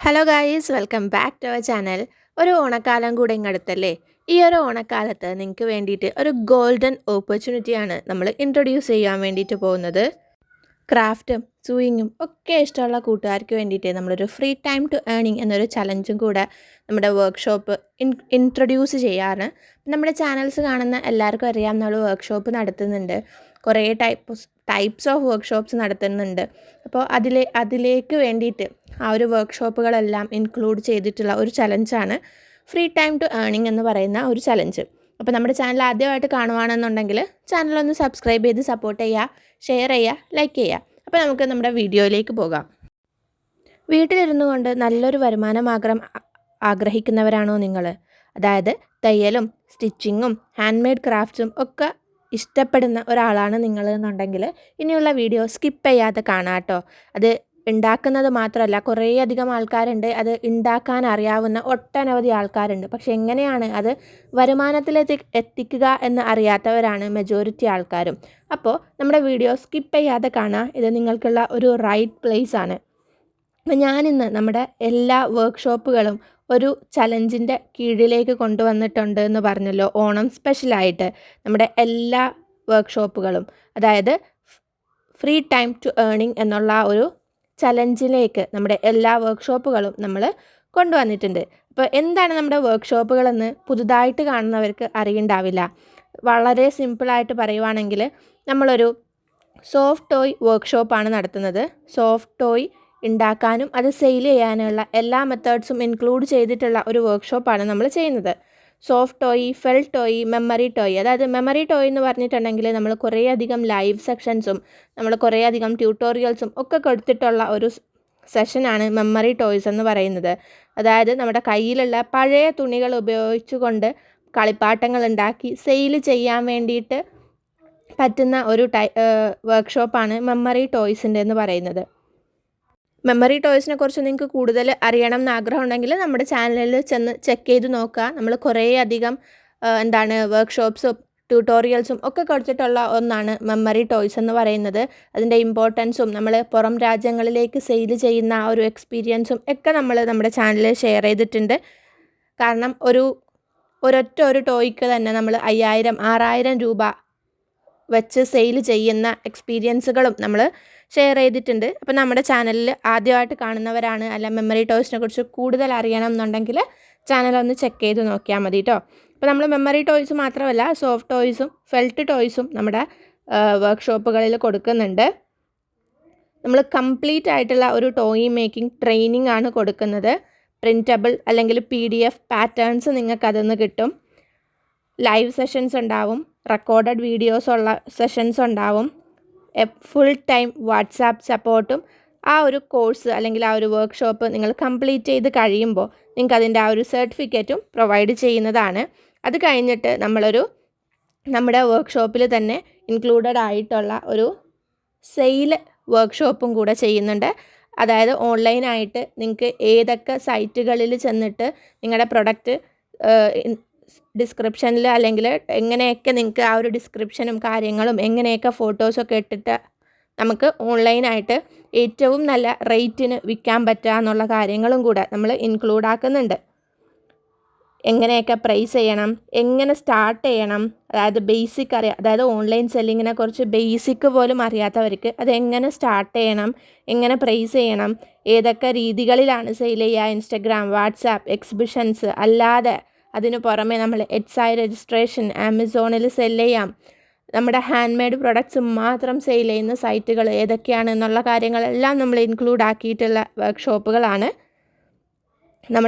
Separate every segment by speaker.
Speaker 1: Hello guys, welcome back to our channel. ഒരു ഓണക്കാലം കൂടെ ഇങ്ങടുത്തല്ലേ. ഈ ഒരു ഓണക്കാലത്ത് നിങ്ങൾക്ക് വേണ്ടിയിട്ട് ഒരു ഗോൾഡൻ ഓപ്പർച്യൂണിറ്റിയാണ് നമ്മൾ ഇൻട്രൊഡ്യൂസ് ചെയ്യാൻ വേണ്ടിയിട്ട് പോകുന്നത്. ക്രാഫ്റ്റും സൂയിങ്ങും ഒക്കെ ഇഷ്ടമുള്ള കൂട്ടുകാർക്ക് വേണ്ടിയിട്ട് നമ്മളൊരു ഫ്രീ ടൈം ടു ഏണിംഗ് എന്നൊരു ചലഞ്ചും കൂടെ നമ്മുടെ വർക്ക്ഷോപ്പ് ഇൻട്രൊഡ്യൂസ് ചെയ്യാറ്. നമ്മുടെ ചാനൽസ് കാണുന്ന എല്ലാവർക്കും അറിയാം, നമ്മൾ വർക്ക്ഷോപ്പ് നടത്തുന്നുണ്ട്. കുറേ ടൈപ്സ് ഓഫ് വർക്ക്ഷോപ്പ്സ് നടത്തുന്നുണ്ട്. അപ്പോൾ അതിലേക്ക് വേണ്ടിയിട്ട് ആ ഒരു വർക്ക്ഷോപ്പുകളെല്ലാം ഇൻക്ലൂഡ് ചെയ്തിട്ടുള്ള ഒരു ചലഞ്ചാണ് ഫ്രീ ടൈം ടു ഏണിംഗ് എന്ന് പറയുന്ന ഒരു ചലഞ്ച്. അപ്പോൾ നമ്മുടെ ചാനൽ ആദ്യമായിട്ട് കാണുവാണെന്നുണ്ടെങ്കിൽ ചാനലൊന്ന് സബ്സ്ക്രൈബ് ചെയ്ത് സപ്പോർട്ട് ചെയ്യുക, ഷെയർ ചെയ്യുക, ലൈക്ക് ചെയ്യുക. അപ്പോൾ നമുക്ക് നമ്മുടെ വീഡിയോയിലേക്ക് പോകാം. വീട്ടിലിരുന്നു കൊണ്ട് നല്ലൊരു വരുമാനം ആഗ്രഹിക്കുന്നവരാണോ നിങ്ങൾ? അതായത് തയ്യലും സ്റ്റിച്ചിങ്ങും ഹാൻഡ് മെയ്ഡ് ക്രാഫ്റ്റ്സും ഒക്കെ ഇഷ്ടപ്പെടുന്ന ഒരാളാണ് നിങ്ങൾ എന്നുണ്ടെങ്കിൽ ഇനിയുള്ള വീഡിയോ സ്കിപ്പ് ചെയ്യാതെ കാണാം കേട്ടോ. അത് ഉണ്ടാക്കുന്നത് മാത്രമല്ല, കുറേയധികം ആൾക്കാരുണ്ട് അത് ഉണ്ടാക്കാൻ അറിയാവുന്ന ഒട്ടനവധി ആൾക്കാരുണ്ട്. പക്ഷെ എങ്ങനെയാണ് അത് എത്തിക്കുക എന്ന് അറിയാത്തവരാണ് മെജോറിറ്റി ആൾക്കാരും. അപ്പോൾ നമ്മുടെ വീഡിയോ സ്കിപ്പ് ചെയ്യാതെ കാണാം. ഇത് നിങ്ങൾക്കുള്ള ഒരു റൈറ്റ് പ്ലേസ് ആണ്. അപ്പം ഞാനിന്ന് നമ്മുടെ എല്ലാ വർക്ക്ഷോപ്പുകളും ഒരു ചലഞ്ചിൻ്റെ കീഴിലേക്ക് കൊണ്ടുവന്നിട്ടുണ്ട് എന്ന് പറഞ്ഞല്ലോ. ഓണം സ്പെഷ്യലായിട്ട് നമ്മുടെ എല്ലാ വർക്ക്ഷോപ്പുകളും, അതായത് ഫ്രീ ടൈം ടു ഏണിംഗ് എന്നുള്ള ഒരു ചലഞ്ചിലേക്ക് നമ്മുടെ എല്ലാ വർക്ക്ഷോപ്പുകളും നമ്മൾ കൊണ്ടുവന്നിട്ടുണ്ട്. അപ്പോൾ എന്താണ് നമ്മുടെ വർക്ക്ഷോപ്പുകളെന്ന് പുതുതായിട്ട് കാണുന്നവർക്ക് അറിയണ്ടാവില്ല. വളരെ സിമ്പിളായിട്ട് പറയുവാണെങ്കിൽ നമ്മളൊരു സോഫ്റ്റ് ടോയ് വർക്ക്ഷോപ്പാണ് നടത്തുന്നത്. സോഫ്റ്റ് ടോയ് ഉണ്ടാക്കാനും അത് സെയിൽ ചെയ്യാനുള്ള എല്ലാ മെത്തേഡ്സും ഇൻക്ലൂഡ് ചെയ്തിട്ടുള്ള ഒരു വർക്ക്ഷോപ്പാണ് നമ്മൾ ചെയ്യുന്നത്. Soft toy, felt toy, memory toy. അതായത് മെമ്മറി ടോയ് എന്ന് പറഞ്ഞിട്ടുണ്ടെങ്കിൽ നമ്മൾ കുറേയധികം ലൈവ് സെക്ഷൻസും നമ്മൾ കുറേയധികം ട്യൂട്ടോറിയൽസും ഒക്കെ കൊടുത്തിട്ടുള്ള ഒരു സെഷനാണ് മെമ്മറി ടോയ്സ് എന്ന് പറയുന്നത്. അതായത് നമ്മുടെ കയ്യിലുള്ള പഴയ തുണികൾ ഉപയോഗിച്ചുകൊണ്ട് കളിപ്പാട്ടങ്ങൾ ഉണ്ടാക്കി സെയിൽ ചെയ്യാൻ വേണ്ടിയിട്ട് പറ്റുന്ന ഒരു വർക്ക്ഷോപ്പാണ് മെമ്മറി ടോയ്സിൻ്റെ എന്ന് പറയുന്നത്. മെമ്മറി ടോയ്സിനെ കുറിച്ച് നിങ്ങൾക്ക് കൂടുതൽ അറിയണം എന്ന് ആഗ്രഹം ഉണ്ടെങ്കിൽ നമ്മുടെ ചാനലിൽ ചെന്ന് ചെക്ക് ചെയ്ത് നോക്കുക. നമ്മൾ കുറേയധികം വർക്ക്ഷോപ്സും ട്യൂട്ടോറിയൽസും ഒക്കെ കൊടുത്തിട്ടുള്ള ഒന്നാണ് മെമ്മറി ടോയ്സ് എന്ന് പറയുന്നത്. അതിൻ്റെ ഇമ്പോർട്ടൻസും നമ്മൾ പുറം രാജ്യങ്ങളിലേക്ക് സെയിൽ ചെയ്യുന്ന ആ ഒരു എക്സ്പീരിയൻസും ഒക്കെ നമ്മൾ നമ്മുടെ ചാനലിൽ ഷെയർ ചെയ്തിട്ടുണ്ട്. കാരണം ഒരു ടോയ്ക്ക് തന്നെ നമ്മൾ 5000-6000 രൂപ വെച്ച് സെയിൽ ചെയ്യുന്ന എക്സ്പീരിയൻസുകളും നമ്മൾ ഷെയർ ചെയ്തിട്ടുണ്ട്. അപ്പോൾ നമ്മുടെ ചാനലിൽ ആദ്യമായിട്ട് കാണുന്നവരാണ്, അല്ല മെമ്മറി ടോയ്സിനെ കുറിച്ച് കൂടുതൽ അറിയണം എന്നുണ്ടെങ്കിൽ ചാനലൊന്ന് ചെക്ക് ചെയ്ത് നോക്കിയാൽ മതി കേട്ടോ. അപ്പോൾ നമ്മൾ മെമ്മറി ടോയ്സ് മാത്രമല്ല, സോഫ്റ്റ് ടോയ്സും ഫെൽറ്റ് ടോയ്സും നമ്മുടെ വർക്ക്ഷോപ്പുകളിൽ കൊടുക്കുന്നുണ്ട്. നമ്മൾ കംപ്ലീറ്റ് ആയിട്ടുള്ള ഒരു ടോയ് മേക്കിംഗ് ട്രെയിനിങ് ആണ് കൊടുക്കുന്നത്. പ്രിൻറ്റബിൾ അല്ലെങ്കിൽ PDF പാറ്റേൺസ് നിങ്ങൾക്ക് അതിൽ കിട്ടും. ലൈവ് സെഷൻസ് ഉണ്ടാവും, റെക്കോർഡഡ് വീഡിയോസ് ഉള്ള സെഷൻസ് ഉണ്ടാവും, ഫുൾ ടൈം വാട്സാപ്പ് സപ്പോർട്ടും. ആ ഒരു കോഴ്സ് അല്ലെങ്കിൽ ആ ഒരു വർക്ക്ഷോപ്പ് നിങ്ങൾ കംപ്ലീറ്റ് ചെയ്ത് കഴിയുമ്പോൾ നിങ്ങൾക്ക് അതിൻ്റെ ആ ഒരു സർട്ടിഫിക്കറ്റും പ്രൊവൈഡ് ചെയ്യുന്നതാണ്. അത് കഴിഞ്ഞിട്ട് നമ്മുടെ വർക്ക്ഷോപ്പിൽ തന്നെ ഇൻക്ലൂഡഡ് ആയിട്ടുള്ള ഒരു സെയിൽ വർക്ക്ഷോപ്പും കൂടെ ചെയ്യുന്നുണ്ട്. അതായത് ഓൺലൈനായിട്ട് നിങ്ങൾക്ക് ഏതൊക്കെ സൈറ്റുകളിൽ ചെന്നിട്ട് നിങ്ങളുടെ പ്രൊഡക്റ്റ് ഡിസ്ക്രിപ്ഷനിൽ അല്ലെങ്കിൽ എങ്ങനെയൊക്കെ നിങ്ങൾക്ക് ആ ഒരു ഡിസ്ക്രിപ്ഷനും കാര്യങ്ങളും എങ്ങനെയൊക്കെ ഫോട്ടോസൊക്കെ ഇട്ടിട്ട് നമുക്ക് ഓൺലൈനായിട്ട് ഏറ്റവും നല്ല റേറ്റിന് വിൽക്കാൻ പറ്റുക എന്നുള്ള കാര്യങ്ങളും കൂടെ നമ്മൾ ഇൻക്ലൂഡ് ആക്കുന്നുണ്ട്. എങ്ങനെയൊക്കെ പ്രൈസ് ചെയ്യണം, എങ്ങനെ സ്റ്റാർട്ട് ചെയ്യണം, അതായത് ഓൺലൈൻ സെല്ലിങ്ങിനെ കുറിച്ച് ബേസിക് പോലും അറിയാത്തവർക്ക് അത് എങ്ങനെ സ്റ്റാർട്ട് ചെയ്യണം, എങ്ങനെ പ്രൈസ് ചെയ്യണം, ഏതൊക്കെ രീതികളിലാണ് സെയിൽ ചെയ്യുക, ഇൻസ്റ്റഗ്രാം, വാട്സാപ്പ്, എക്സിബിഷൻസ്, അല്ലാതെ അതിന് പുറമെ നമ്മൾ എഡ്സായി രജിസ്ട്രേഷൻ, ആമസോണിൽ സെൽ ചെയ്യാം, നമ്മുടെ ഹാൻഡ് മെയ്ഡ് പ്രൊഡക്ട്സ് മാത്രം സെയിൽ ചെയ്യുന്ന സൈറ്റുകൾ ഏതൊക്കെയാണെന്നുള്ള കാര്യങ്ങളെല്ലാം നമ്മൾ ഇൻക്ലൂഡ് ആക്കിയിട്ടുള്ള വർക്ക്ഷോപ്പുകളാണ്.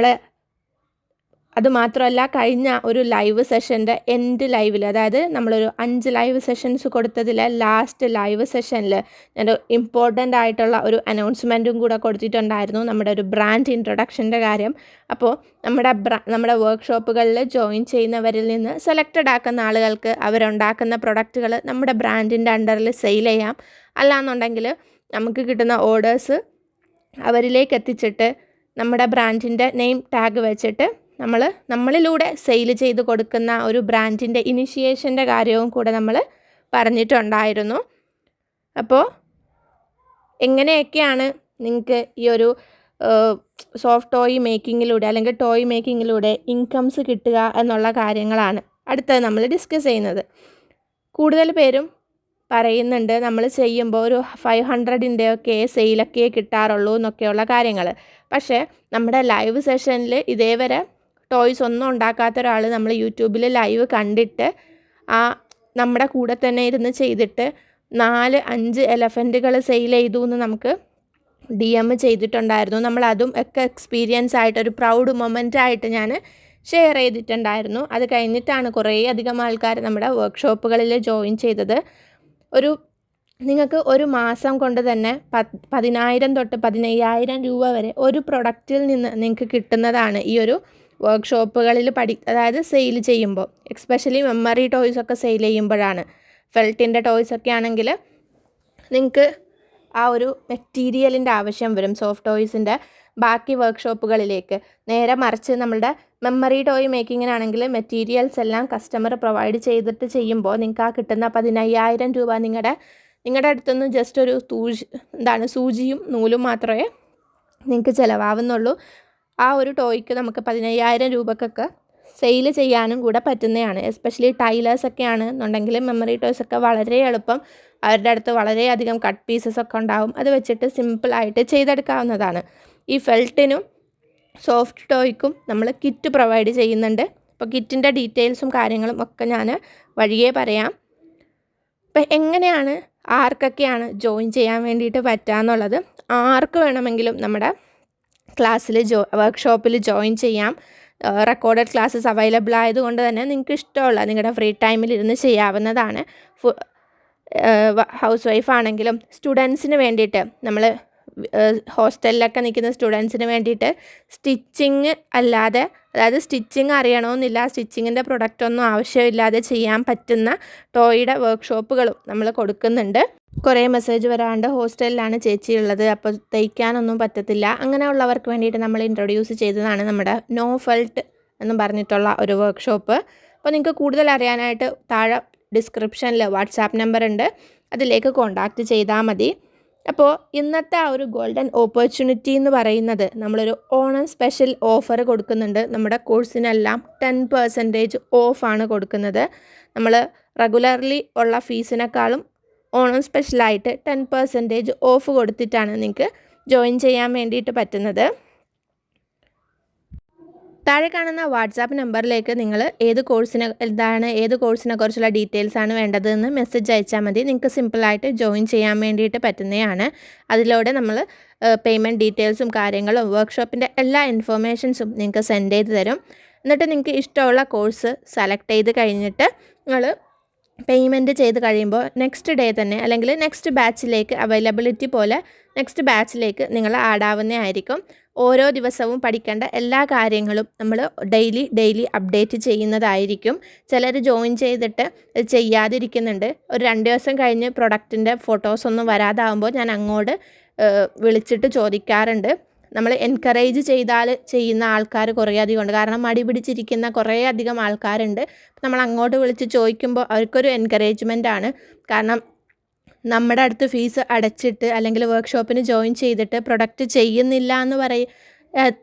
Speaker 1: അതുമാത്രമല്ല, കഴിഞ്ഞ ഒരു ലൈവ് സെഷൻ്റെ എൻഡ് ലൈവിൽ, അതായത് നമ്മളൊരു 5 ലൈവ് സെഷൻസ് കൊടുത്തതിൽ ലാസ്റ്റ് ലൈവ് സെഷനിൽ ഞാൻ ഇമ്പോർട്ടൻ്റ് ആയിട്ടുള്ള ഒരു അനൗൺസ്മെൻറ്റും കൂടെ കൊടുത്തിട്ടുണ്ടായിരുന്നു, നമ്മുടെ ഒരു ബ്രാൻഡ് ഇൻട്രൊഡക്ഷൻ്റെ കാര്യം. അപ്പോൾ നമ്മുടെ വർക്ക്ഷോപ്പുകളിൽ ജോയിൻ ചെയ്യുന്നവരിൽ നിന്ന് സെലക്റ്റഡ് ആക്കുന്ന ആളുകൾക്ക് അവരുണ്ടാക്കുന്ന പ്രൊഡക്റ്റുകൾ നമ്മുടെ ബ്രാൻഡിൻ്റെ അണ്ടറിൽ സെയിൽ ചെയ്യാം. അല്ലാന്നുണ്ടെങ്കിൽ നമുക്ക് കിട്ടുന്ന ഓർഡേഴ്സ് അവരിലേക്ക് എത്തിച്ചിട്ട് നമ്മുടെ ബ്രാൻഡിൻ്റെ നെയിം ടാഗ് വെച്ചിട്ട് നമ്മളിലൂടെ സെയിൽ ചെയ്ത് കൊടുക്കുന്ന ഒരു ബ്രാൻഡിൻ്റെ ഇനിഷ്യേഷൻ്റെ കാര്യവും കൂടെ നമ്മൾ പറഞ്ഞിട്ടുണ്ടായിരുന്നു. അപ്പോൾ എങ്ങനെയൊക്കെയാണ് നിങ്ങൾക്ക് ഈ ഒരു സോഫ്റ്റ് ടോയ് മേക്കിങ്ങിലൂടെ അല്ലെങ്കിൽ ടോയ് മേക്കിങ്ങിലൂടെ ഇൻകംസ് കിട്ടുക എന്നുള്ള കാര്യങ്ങളാണ് അടുത്തത് നമ്മൾ ഡിസ്കസ് ചെയ്യുന്നത്. കൂടുതൽ പേരും പറയുന്നുണ്ട് നമ്മൾ ചെയ്യുമ്പോൾ ഒരു 500-ൻ്റെയൊക്കെ സെയിലൊക്കെ കിട്ടാറുള്ളൂ എന്നൊക്കെയുള്ള കാര്യങ്ങൾ. പക്ഷേ നമ്മുടെ ലൈവ് സെഷനിൽ ഇതേവരെ ടോയ്സ് ഒന്നും ഉണ്ടാക്കാത്ത ഒരാൾ നമ്മൾ യൂട്യൂബിൽ ലൈവ് കണ്ടിട്ട് നമ്മുടെ കൂടെ തന്നെ ഇരുന്ന് ചെയ്തിട്ട് 4-5 എലഫൻറ്റുകൾ സെയിൽ ചെയ്തു എന്ന് നമുക്ക് DM ചെയ്തിട്ടുണ്ടായിരുന്നു. നമ്മളതും ഒക്കെ എക്സ്പീരിയൻസ് ആയിട്ട് ഒരു പ്രൗഡ് മൊമെൻ്റ് ആയിട്ട് ഞാൻ ഷെയർ ചെയ്തിട്ടുണ്ടായിരുന്നു. അത് കഴിഞ്ഞിട്ടാണ് കുറേ അധികം ആൾക്കാർ നമ്മുടെ വർക്ക്ഷോപ്പുകളിൽ ജോയിൻ ചെയ്തത്. നിങ്ങൾക്ക് ഒരു മാസം കൊണ്ട് തന്നെ 10,000 തൊട്ട് 15,000 രൂപ വരെ ഒരു പ്രൊഡക്റ്റിൽ നിന്ന് നിങ്ങൾക്ക് കിട്ടുന്നതാണ് ഈ ഒരു വർക്ക്ഷോപ്പുകളിൽ അതായത് സെയിൽ ചെയ്യുമ്പോൾ. എസ്പെഷ്യലി മെമ്മറി ടോയ്സൊക്കെ സെയിൽ ചെയ്യുമ്പോഴാണ്. ഫെൽറ്റിൻ്റെ ടോയ്സൊക്കെ ആണെങ്കിൽ നിങ്ങൾക്ക് ആ ഒരു മെറ്റീരിയലിൻ്റെ ആവശ്യം വരും സോഫ്റ്റ് ടോയ്സിൻ്റെ ബാക്കി വർക്ക്ഷോപ്പുകളിലേക്ക്. നേരെ മറിച്ച് നമ്മളുടെ മെമ്മറി ടോയ് മേക്കിങ്ങിനാണെങ്കിൽ മെറ്റീരിയൽസ് എല്ലാം കസ്റ്റമർ പ്രൊവൈഡ് ചെയ്തിട്ട് ചെയ്യുമ്പോൾ നിങ്ങൾക്ക് ആ കിട്ടുന്ന 15,000 രൂപ നിങ്ങളുടെ അടുത്തുനിന്ന് ജസ്റ്റ് ഒരു സൂചിയും നൂലും മാത്രമേ നിങ്ങൾക്ക് ചിലവാകുന്നുള്ളൂ. ആ ഒരു ടോയ്ക്ക് നമുക്ക് 15,000 രൂപക്കൊക്കെ സെയിൽ ചെയ്യാനും കൂടെ പറ്റുന്നതാണ്. എസ്പെഷ്യലി ടൈലേഴ്സൊക്കെ ആണെന്നുണ്ടെങ്കിൽ മെമ്മറി ടോയ്സൊക്കെ വളരെ എളുപ്പം അവരുടെ അടുത്ത് വളരെയധികം കട്ട് പീസസ് ഒക്കെ ഉണ്ടാവും. അത് വെച്ചിട്ട് സിമ്പിളായിട്ട് ചെയ്തെടുക്കാവുന്നതാണ്. ഈ ഫെൽറ്റിനും സോഫ്റ്റ് ടോയ്ക്കും നമ്മൾ കിറ്റ് പ്രൊവൈഡ് ചെയ്യുന്നുണ്ട്. അപ്പോൾ കിറ്റിൻ്റെ ഡീറ്റെയിൽസും കാര്യങ്ങളും ഒക്കെ ഞാൻ വഴിയേ പറയാം. അപ്പോൾ എങ്ങനെയാണ് ആർക്കൊക്കെയാണ് ജോയിൻ ചെയ്യാൻ വേണ്ടിയിട്ട് പറ്റുക എന്നുള്ളത്, ആർക്ക് വേണമെങ്കിലും നമ്മുടെ ക്ലാസ്സിൽ വർക്ക്ഷോപ്പിൽ ജോയിൻ ചെയ്യാം. റെക്കോർഡഡ് ക്ലാസ്സസ് അവൈലബിൾ ആയതുകൊണ്ട് തന്നെ നിങ്ങൾക്ക് ഇഷ്ടമുള്ള നിങ്ങളുടെ ഫ്രീ ടൈമിൽ ഇരുന്ന് ചെയ്യാവുന്നതാണ്. ഹൗസ് വൈഫ് ആണെങ്കിലും സ്റ്റുഡൻസിന് വേണ്ടിയിട്ട് നമ്മൾ ഹോസ്റ്റലിലൊക്കെ നിൽക്കുന്ന സ്റ്റുഡൻസിന് വേണ്ടിയിട്ട് സ്റ്റിച്ചിങ് അല്ലാതെ, അതായത് സ്റ്റിച്ചിങ് അറിയണമെന്നില്ല, സ്റ്റിച്ചിങ്ങിൻ്റെ പ്രൊഡക്റ്റൊന്നും ആവശ്യമില്ലാതെ ചെയ്യാൻ പറ്റുന്ന ടോയുടെ വർക്ക്ഷോപ്പുകളും നമ്മൾ കൊടുക്കുന്നുണ്ട്. കുറേ മെസ്സേജ് വരാണ്ട് ഹോസ്റ്റലിലാണ് ചേച്ചി ഉള്ളത്, അപ്പോൾ തയ്ക്കാനൊന്നും പറ്റത്തില്ല, അങ്ങനെയുള്ളവർക്ക് വേണ്ടിയിട്ട് നമ്മൾ ഇൻട്രൊഡ്യൂസ് ചെയ്തതാണ് നമ്മുടെ നോ ഫെൽറ്റ് എന്ന് പറഞ്ഞിട്ടുള്ള ഒരു വർക്ക്ഷോപ്പ്. അപ്പോൾ നിങ്ങൾക്ക് കൂടുതൽ അറിയാനായിട്ട് താഴെ ഡിസ്ക്രിപ്ഷനിൽ വാട്സാപ്പ് നമ്പർ ഉണ്ട്, അതിലേക്ക് കോൺടാക്റ്റ് ചെയ്താൽ മതി. അപ്പോൾ ഇന്നത്തെ ആ ഒരു ഗോൾഡൻ ഓപ്പർച്യൂണിറ്റി എന്ന് പറയുന്നത് നമ്മളൊരു ഓണം സ്പെഷ്യൽ ഓഫർ കൊടുക്കുന്നുണ്ട്. നമ്മുടെ കോഴ്സിനെല്ലാം 10% ഓഫാണ് കൊടുക്കുന്നത്. നമ്മൾ റെഗുലർലി ഉള്ള ഫീസിനേക്കാളും ഓണം സ്പെഷ്യലായിട്ട് 10% ഓഫ് കൊടുത്തിട്ടാണ് നിങ്ങൾക്ക് ജോയിൻ ചെയ്യാൻ വേണ്ടിയിട്ട് പറ്റുന്നത്. താഴെ കാണുന്ന വാട്സാപ്പ് നമ്പറിലേക്ക് നിങ്ങൾ ഏത് കോഴ്സിനെ കുറിച്ചുള്ള ഡീറ്റെയിൽസാണ് വേണ്ടതെന്ന് മെസ്സേജ് അയച്ചാൽ മതി. നിങ്ങൾക്ക് സിമ്പിളായിട്ട് ജോയിൻ ചെയ്യാൻ വേണ്ടിയിട്ട് പറ്റുന്നതാണ്. അതിലൂടെ നമ്മൾ പേയ്മെൻറ്റ് ഡീറ്റെയിൽസും കാര്യങ്ങളും വർക്ക്ഷോപ്പിൻ്റെ എല്ലാ ഇൻഫർമേഷൻസും നിങ്ങൾക്ക് സെൻഡ് ചെയ്ത് തരും. എന്നിട്ട് നിങ്ങൾക്ക് ഇഷ്ടമുള്ള കോഴ്സ് സെലക്ട് ചെയ്ത് കഴിഞ്ഞിട്ട് നിങ്ങൾ പേയ്മെൻറ്റ് ചെയ്ത് കഴിയുമ്പോൾ നെക്സ്റ്റ് ഡേ തന്നെ അല്ലെങ്കിൽ നെക്സ്റ്റ് ബാച്ചിലേക്ക് അവൈലബിലിറ്റി പോലെ നെക്സ്റ്റ് ബാച്ചിലേക്ക് നിങ്ങൾ ആഡ് ആവുന്നതായിരിക്കും. ഓരോ ദിവസവും പഠിക്കേണ്ട എല്ലാ കാര്യങ്ങളും നമ്മൾ ഡെയിലി അപ്ഡേറ്റ് ചെയ്യുന്നതായിരിക്കും. ചിലർ ജോയിൻ ചെയ്തിട്ട് ചെയ്യാതിരിക്കുന്നുണ്ട്. ഒരു 2 ദിവസം കഴിഞ്ഞ് പ്രൊഡക്റ്റിൻ്റെ ഫോട്ടോസൊന്നും വരാതാവുമ്പോൾ ഞാൻ അങ്ങോട്ട് വിളിച്ചിട്ട് ചോദിക്കാറുണ്ട്. നമ്മൾ എൻകറേജ് ചെയ്താൽ ചെയ്യുന്ന ആൾക്കാർ കുറേ അധികം ഉണ്ട്. കാരണം മടി പിടിച്ചിരിക്കുന്ന കുറേ അധികം ആൾക്കാരുണ്ട്. നമ്മൾ അങ്ങോട്ട് വിളിച്ച് ചോദിക്കുമ്പോൾ അവർക്കൊരു എൻകറേജ്മെൻ്റ് ആണ്. കാരണം നമ്മുടെ അടുത്ത് ഫീസ് അടച്ചിട്ട് അല്ലെങ്കിൽ വർക്ക്ഷോപ്പിന് ജോയിൻ ചെയ്തിട്ട് പ്രൊഡക്റ്റ് ചെയ്യുന്നില്ല എന്ന്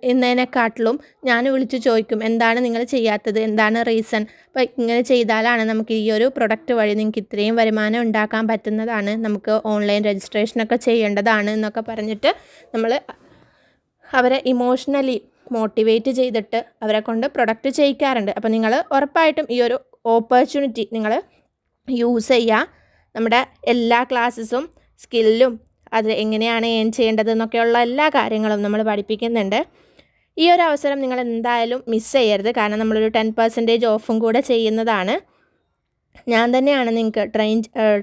Speaker 1: എന്നതിനെക്കാട്ടിലും ഞാൻ വിളിച്ച് ചോദിക്കും, എന്താണ് നിങ്ങൾ ചെയ്യാത്തത്, എന്താണ് റീസൺ, അപ്പോൾ ഇങ്ങനെ ചെയ്താലാണ് നമുക്ക് ഈ ഒരു പ്രൊഡക്റ്റ് വഴി നിങ്ങൾക്ക് ഇത്രയും വരുമാനം ഉണ്ടാക്കാൻ പറ്റുന്നതാണ്, നമുക്ക് ഓൺലൈൻ രജിസ്ട്രേഷനൊക്കെ ചെയ്യേണ്ടതാണ് എന്നൊക്കെ പറഞ്ഞിട്ട് നമ്മൾ അവരെ ഇമോഷണലി മോട്ടിവേറ്റ് ചെയ്തിട്ട് അവരെ കൊണ്ട് പ്രൊഡക്റ്റ് ചെയ്യിക്കാറുണ്ട്. അപ്പോൾ നിങ്ങൾ ഉറപ്പായിട്ടും ഈ ഒരു ഓപ്പർച്യൂണിറ്റി നിങ്ങൾ യൂസ് ചെയ്യുക. നമ്മുടെ എല്ലാ ക്ലാസ്സസും സ്കില്ലും അത് എങ്ങനെയാണ് ഏൺ ചെയ്യേണ്ടതെന്നൊക്കെയുള്ള എല്ലാ കാര്യങ്ങളും നമ്മൾ പഠിപ്പിക്കുന്നുണ്ട്. ഈ ഒരു അവസരം നിങ്ങൾ എന്തായാലും മിസ് ചെയ്യരുത്. കാരണം നമ്മളൊരു 10% ഓഫും കൂടെ ചെയ്യുന്നതാണ്. ഞാൻ തന്നെയാണ് നിങ്ങൾക്ക്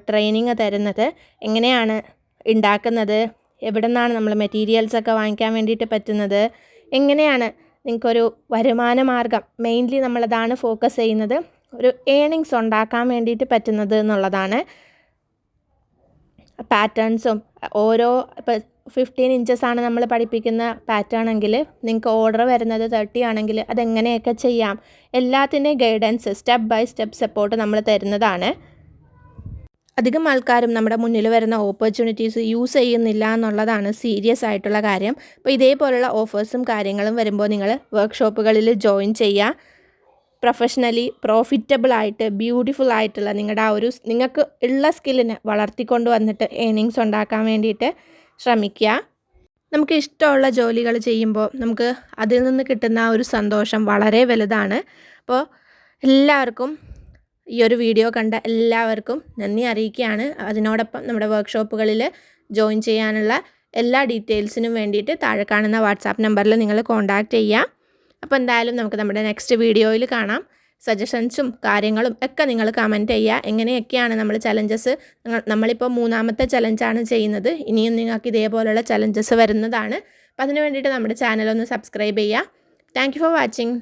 Speaker 1: ട്രെയിനിങ് തരുന്നത്. എങ്ങനെയാണ് ഉണ്ടാക്കുന്നത്, എവിടെ നിന്നാണ് നമ്മൾ മെറ്റീരിയൽസൊക്കെ വാങ്ങിക്കാൻ വേണ്ടിയിട്ട് പറ്റുന്നത്, എങ്ങനെയാണ് നിങ്ങൾക്കൊരു വരുമാന മാർഗം, മെയിൻലി നമ്മളതാണ് ഫോക്കസ് ചെയ്യുന്നത്, ഒരു ഏണിങ്സ് ഉണ്ടാക്കാൻ വേണ്ടിയിട്ട് പറ്റുന്നത് എന്നുള്ളതാണ്. പാറ്റേൺസും ഓരോ ഇപ്പോൾ 15 ഇഞ്ചസാണ് നമ്മൾ പഠിപ്പിക്കുന്ന പാറ്റേൺ എങ്കിൽ നിങ്ങൾക്ക് ഓർഡർ വരുന്നത് 30 ആണെങ്കിൽ അതെങ്ങനെയൊക്കെ ചെയ്യാം, എല്ലാത്തിൻ്റെയും guidance step by step support നമ്മൾ തരുന്നതാണ്. അധികം ആൾക്കാരും നമ്മുടെ മുന്നിൽ വരുന്ന ഓപ്പർച്യൂണിറ്റീസ് യൂസ് ചെയ്യുന്നില്ല എന്നുള്ളതാണ് സീരിയസ് ആയിട്ടുള്ള കാര്യം. അപ്പോൾ ഇതേപോലുള്ള ഓഫേഴ്സും കാര്യങ്ങളും വരുമ്പോൾ നിങ്ങൾ വർക്ക്ഷോപ്പുകളിൽ ജോയിൻ ചെയ്യുക. പ്രൊഫഷണലി പ്രോഫിറ്റബിൾ ആയിട്ട് ബ്യൂട്ടിഫുൾ ആയിട്ടുള്ള നിങ്ങളുടെ ആ ഒരു നിങ്ങൾക്ക് ഉള്ള സ്കില്ലിനെ വളർത്തിക്കൊണ്ട് വന്നിട്ട് ഏർണിങ്സ് ഉണ്ടാക്കാൻ വേണ്ടിയിട്ട് ശ്രമിക്കുക. നമുക്ക് ഇഷ്ടമുള്ള ജോലികൾ ചെയ്യുമ്പോൾ നമുക്ക് അതിൽ നിന്ന് കിട്ടുന്ന ആ ഒരു സന്തോഷം വളരെ വലുതാണ്. അപ്പോൾ എല്ലാവർക്കും ഈ ഒരു വീഡിയോ കണ്ട എല്ലാവർക്കും നന്ദി അറിയിക്കുകയാണ്. അതിനോടൊപ്പം നമ്മുടെ വർക്ക്ഷോപ്പുകളിൽ ജോയിൻ ചെയ്യാനുള്ള എല്ലാ ഡീറ്റെയിൽസിനും വേണ്ടിയിട്ട് താഴെ കാണുന്ന വാട്സാപ്പ് നമ്പറിൽ നിങ്ങൾ കോൺടാക്റ്റ് ചെയ്യുക. അപ്പോൾ എന്തായാലും നമുക്ക് നമ്മുടെ നെക്സ്റ്റ് വീഡിയോയിൽ കാണാം. സജഷൻസും കാര്യങ്ങളും ഒക്കെ നിങ്ങൾ കമൻറ്റ് ചെയ്യുക. എങ്ങനെയൊക്കെയാണ് നമ്മൾ ചലഞ്ചസ്, നമ്മളിപ്പോൾ 3ാമത്തെ ചലഞ്ചാണ് ചെയ്യുന്നത്. ഇനിയും നിങ്ങൾക്ക് ഇതേപോലുള്ള ചലഞ്ചസ് വരുന്നതാണ്. അപ്പോൾ അതിന് വേണ്ടിയിട്ട് നമ്മുടെ ചാനലൊന്ന് സബ്സ്ക്രൈബ് ചെയ്യുക. Thank you for watching.